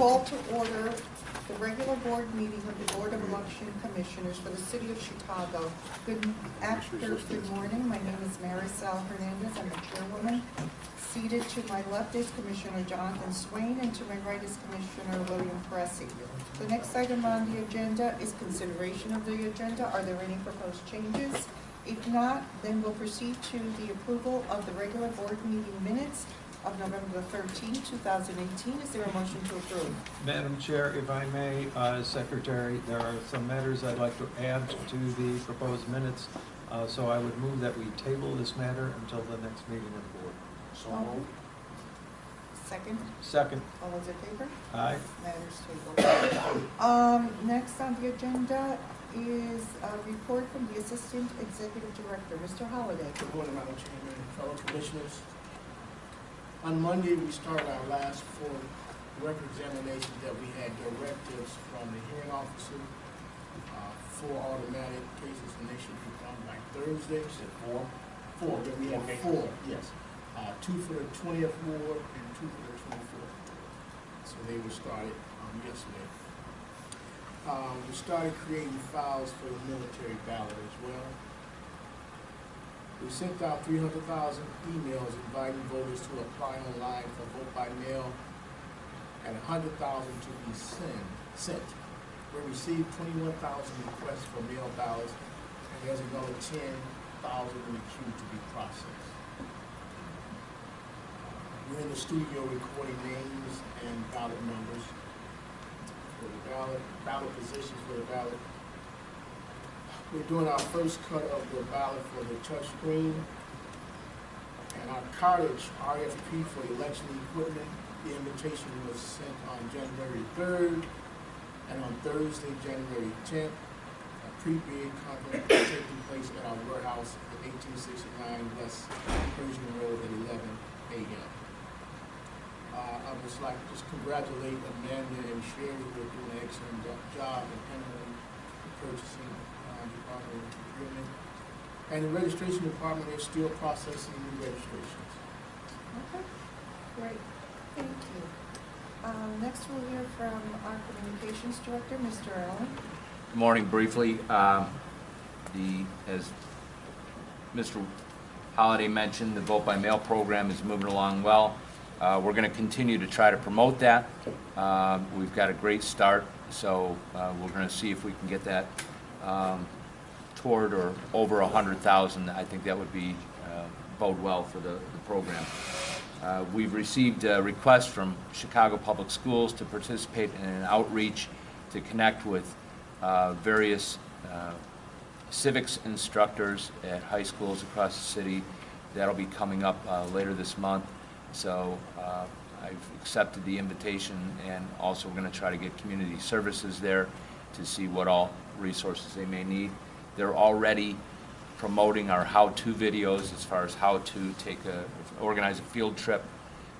Call to order the regular board meeting of the Board of Election Commissioners for the City of Chicago. Good morning. My name is Marisel Hernandez. I'm the chairwoman. Seated to my left is Commissioner Jonathan Swain, and to my right is Commissioner William Kresse. The next item on the agenda is consideration of the agenda. Are there any proposed changes? If not, then we'll proceed to the approval of the regular board meeting minutes of November the 13th, 2018. Is there a motion to approve? Madam Chair, if I may, Secretary, there are some matters I'd like to add to the proposed minutes, so I would move that we table this matter until the next meeting of the board. So moved. Second? Second. All those in favor? Aye. Matters tabled. Next on the agenda is a report from the Assistant Executive Director, Mr. Holliday. Good morning, Madam Chairman, fellow commissioners. On Monday, we started our last four record examinations that we had directives from the hearing officer for automatic cases, and they should be done by Thursday. Is it four? Four, then we have Okay. four, yes. Two for the 20th ward and two for the 24th. So they were started yesterday. We started creating files for the military ballot as well. We sent out 300,000 emails inviting voters to apply online for vote by mail, and 100,000 to be sent. We received 21,000 requests for mail ballots, and there's another 10,000 in the queue to be processed. We're in the studio recording names and ballot numbers for the ballot positions for the ballot. We're doing our first cut of the ballot for the touch screen, and our cartage RFP for election equipment. The invitation was sent on January 3rd, and on Thursday, January 10th, a pre-bid conference is taking place at our warehouse at 1869 West Persian Road at 11 a.m. I would just like to congratulate Amanda and Sherry for doing an excellent job in handling the purchasing department procurement. And the registration department is still processing new registrations. Okay, great. Thank you. Next we'll hear from our Communications Director, Mr. Allen. Good morning. Briefly, as Mr. Holliday mentioned, the vote by mail program is moving along well. We're going to continue to try to promote that. We've got a great start, so we're going to see if we can get that toward or over 100,000. I think that would be bode well for the program. We've received requests from Chicago Public Schools to participate in an outreach to connect with various civics instructors at high schools across the city. That'll be coming up later this month. So I've accepted the invitation, and also we're going to try to get community services there to see what all resources they may need. They're already promoting our how-to videos as far as how to organize a field trip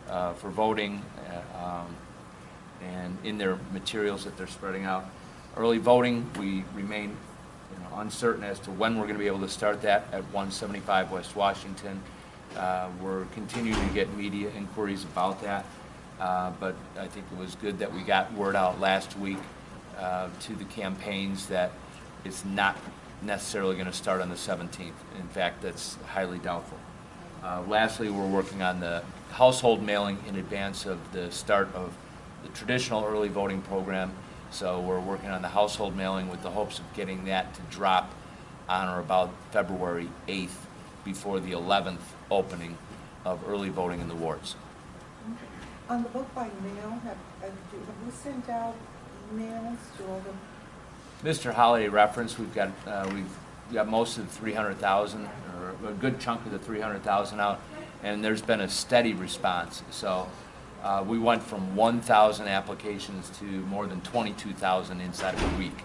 for voting, and in their materials that they're spreading out. Early voting, we remain uncertain as to when we're going to be able to start that at 175 West Washington. We're continuing to get media inquiries about that, but I think it was good that we got word out last week to the campaigns that it's not necessarily going to start on the 17th. In fact, that's highly doubtful. Lastly, we're working on the household mailing in advance of the start of the traditional early voting program. So we're working on the household mailing with the hopes of getting that to drop on or about February 8th before the 11th opening of early voting in the wards. On the vote by mail, have we sent out emails to all the... Mr. Holliday referenced, we've got most of the 300,000, or a good chunk of the 300,000 out, and there's been a steady response. So we went from 1,000 applications to more than 22,000 inside of a week.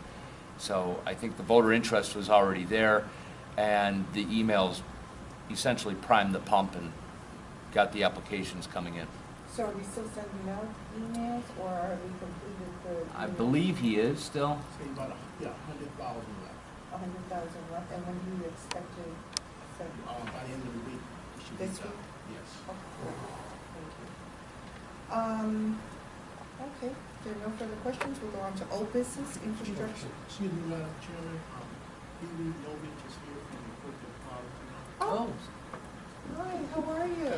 So I think the voter interest was already there, and the emails essentially primed the pump and got the applications coming in. So are we still sending out emails, or are we completed the emails? I believe he is still. So about 100,000 left. 100,000 left, and when do you expect to send? By the end of the week, it should be This done. week? Yes. Okay, thank you. Okay, there are no further questions, we'll go on to old business, infrastructure. Excuse me, Madam Chairman, Bebe Novich is here from the Court of Oh, hi, how are you?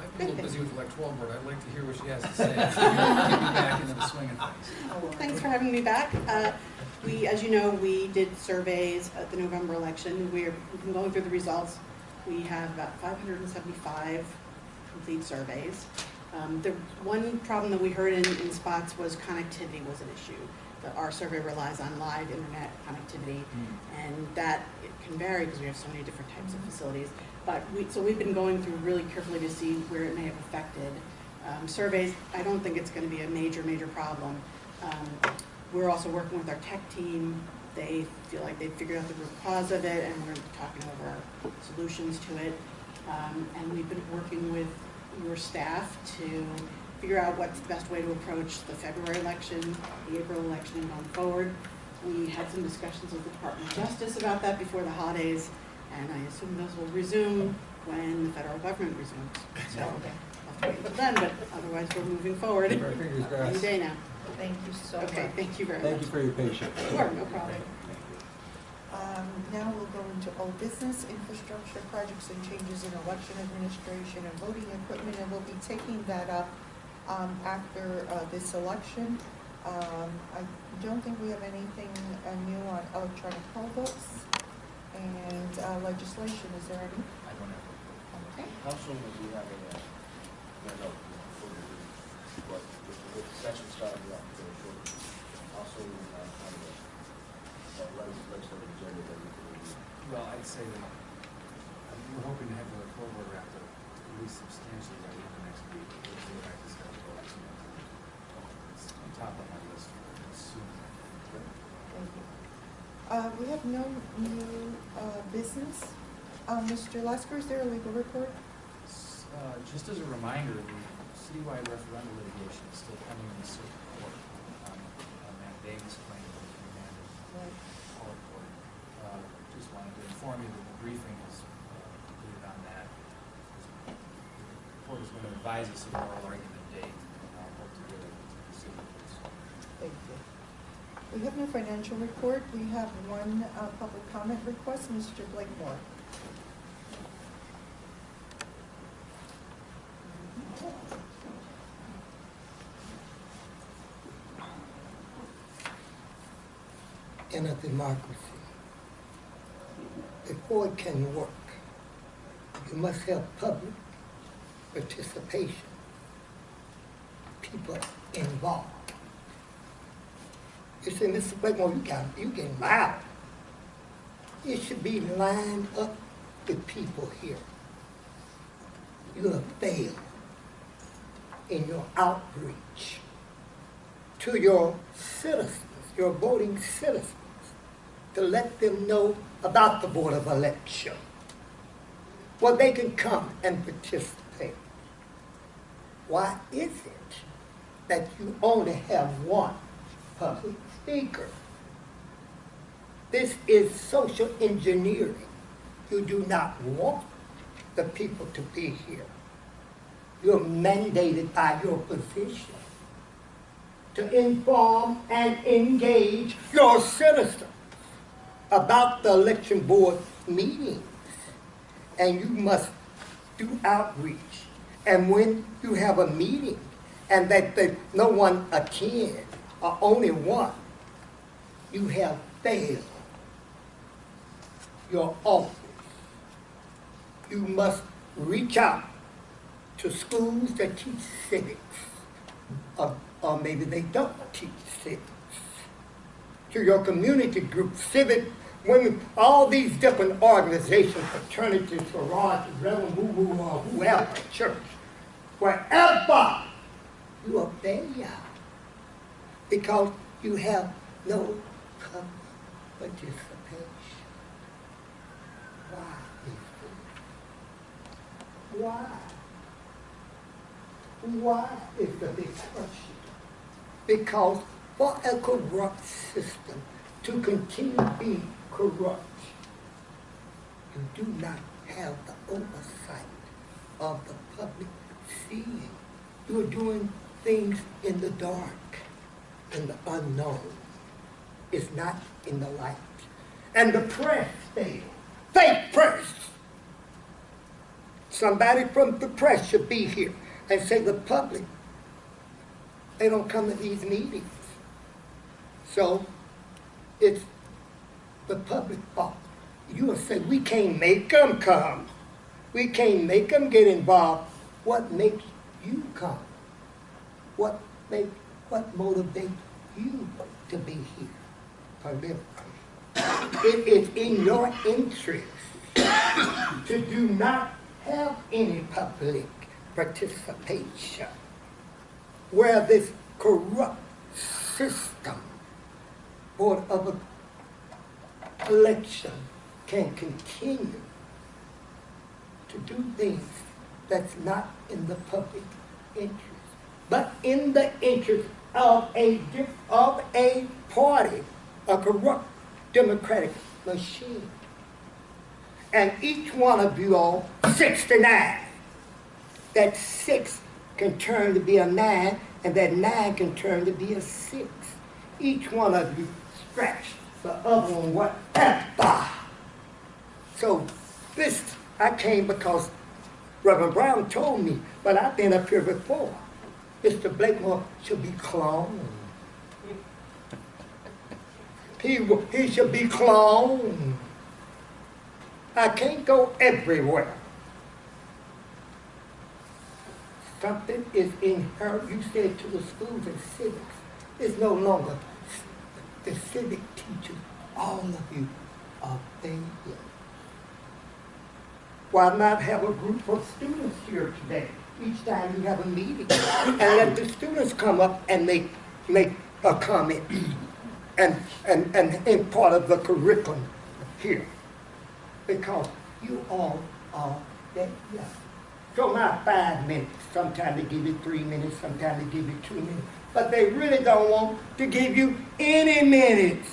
I've been a little busy with electoral board. I'd like to hear what she has to say. Get me back into the swing of things. Thanks for having me back. As you know, we did surveys at the November election. We've been going through the results. We have about 575 complete surveys. The one problem that we heard in spots was connectivity was an issue. Our survey relies on live internet connectivity, and that it can vary because we have so many different types of facilities. But we've been going through really carefully to see where it may have affected. Surveys, I don't think it's going to be a major problem. We're also working with our tech team. They feel like they've figured out the root cause of it, and we're talking over our solutions to it. And we've been working with your staff to figure out what's the best way to approach the February election, the April election, and going forward. We had some discussions with the Department of Justice about that before the holidays, and I assume those will resume when the federal government resumes. So we'll have to wait until then, but otherwise we're moving forward Keep our fingers any crossed. day now. Thank you so much. Okay, thank you very much. Thank you for your patience. Sure, no problem. Now we'll go into old business, infrastructure projects and changes in election administration and voting equipment, and we'll be taking that up after this election. I don't think we have anything new on electronic poll books and legislation. Is there any? I don't have Okay. How soon will we have a, but with the session starting up, how soon will we have a legislative agenda that we can review? Well, I'd say that we're hoping to have the full board wrapped up at least substantially by the end of next week. We'll see what I can schedule. It's on top of my list soon. Thank you. We have no new business. Mr. Lasker, is there a legal report? Just as a reminder, the citywide referendum litigation is still pending in the circuit court on that Davis claim that was remanded to the court. Just wanted to inform you that the briefing is completed on that. The court is going to advise us of the oral argument date, and I'll hope to get a decision. Thank you. We have no financial report. We have one public comment request, Mr. Blakemore. In a democracy, before it can work, you must have public participation, people involved. You say, Mr. Blakemore, you getting loud. It should be lined up with people here. You have failed in your outreach to your citizens, your voting citizens, to let them know about the Board of Election, where they can come and participate. Why is it that you only have one public speaker? This is social engineering. You do not want the people to be here. You're mandated by your position to inform and engage your citizens about the election board meetings. And you must do outreach. And when you have a meeting and that no one attends, or only one, you have failed your office. You must reach out to schools that teach civics, or maybe they don't teach civics, to your community groups, civic women, all these different organizations, fraternities, sororities, Reverend Woo-Woo, or whoever, church, wherever you are there, because you have no public participation. Why is it? Why? Why is the big question? Because for a corrupt system to continue being corrupt, you do not have the oversight of the public seeing. You're doing things in the dark. in the unknown. It's not in the light. And the press failed. Fake press. Somebody from the press should be here and say the public, they don't come to these meetings. So it's the public fault. You will say, we can't make them come. We can't make them get involved. What makes you come? What motivates you to be here politically? It is in your interest to do not have any public participation where this corrupt system, Board of Election, can continue to do things that's not in the public interest, but in the interest of a party, a corrupt democratic machine. And each one of you all, 69, that 6 can turn to be a 9, and that 9 can turn to be a 6. Each one of you scratch the other one whatever. So this, I came because Reverend Brown told me, but I've been up here before. Mr. Blakemore should be cloned. He should be cloned. I can't go everywhere. Something is inherent. You said to the schools and civics, it's no longer the civic teachers. All of you are failures. Why not have a group of students here today? Each time you have a meeting, and let the students come up and make a comment and part of the curriculum here. Because you all are that young. So now 5 minutes, sometimes they give you 3 minutes, sometimes they give you 2 minutes, but they really don't want to give you any minutes.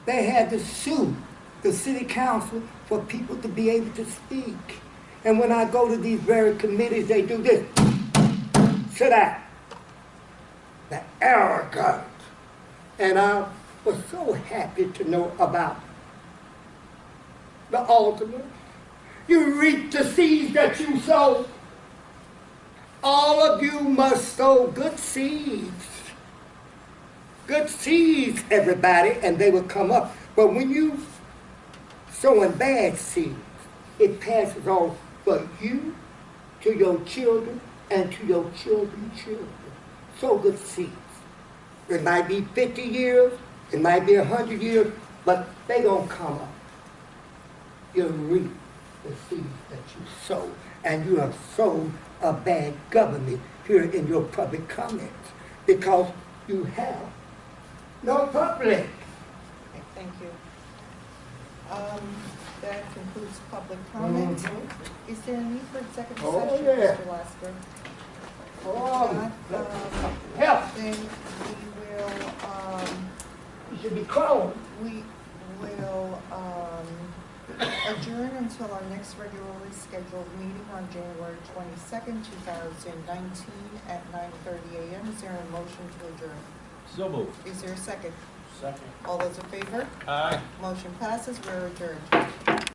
They had to sue the city council for people to be able to speak. And when I go to these very committees, they do this. Sit down. The arrogance. And I was so happy to know about the ultimate. You reap the seeds that you sow. All of you must sow good seeds. Good seeds, everybody, and they will come up. But when you sowing bad seeds, it passes on for you, to your children, and to your children's children. Sow good seeds. It might be 50 years, it might be 100 years, but they gonna come up. You'll reap the seeds that you sow, and you have sown a bad government here in your public comments because you have no public. Okay, thank you. That concludes public comment. Is there a need for executive session, yeah. Mr. Lasker? Help! Then we will, You should be cloned. we will adjourn until our next regularly scheduled meeting on January 22nd, 2019 at 9:30 a.m. Is there a motion to adjourn? So moved. Is there a second? Second. All those in favor? Aye. Motion passes. We're adjourned.